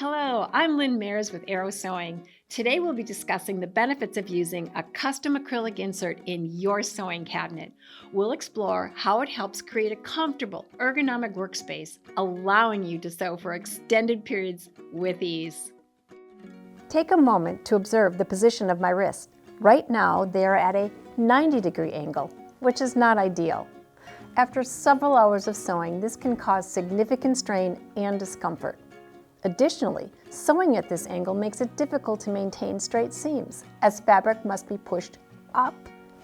Hello, I'm Lynn Mayers with Arrow Sewing. Today we'll be discussing the benefits of using a custom acrylic insert in your sewing cabinet. We'll explore how it helps create a comfortable, ergonomic workspace, allowing you to sew for extended periods with ease. Take a moment to observe the position of my wrist. Right now, they are at a 90-degree angle, which is not ideal. After several hours of sewing, this can cause significant strain and discomfort. Additionally, sewing at this angle makes it difficult to maintain straight seams, as fabric must be pushed up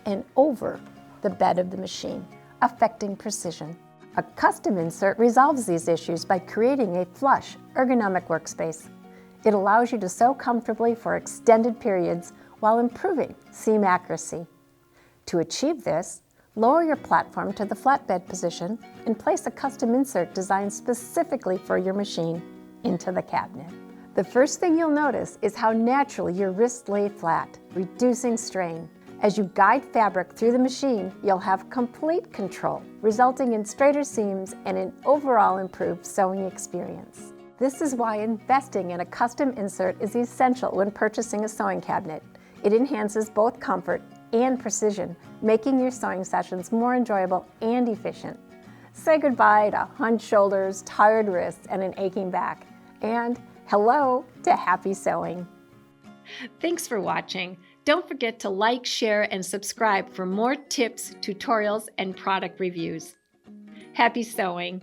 and over the bed of the machine, affecting precision. A custom insert resolves these issues by creating a flush, ergonomic workspace. It allows you to sew comfortably for extended periods while improving seam accuracy. To achieve this, lower your platform to the flatbed position and place a custom insert designed specifically for your machine into the cabinet. The first thing you'll notice is how naturally your wrists lay flat, reducing strain. As you guide fabric through the machine, you'll have complete control, resulting in straighter seams and an overall improved sewing experience. This is why investing in a custom insert is essential when purchasing a sewing cabinet. It enhances both comfort and precision, making your sewing sessions more enjoyable and efficient. Say goodbye to hunched shoulders, tired wrists, and an aching back. And hello to happy sewing. Thanks for watching. Don't forget to like, share, and subscribe for more tips, tutorials, and product reviews. Happy sewing!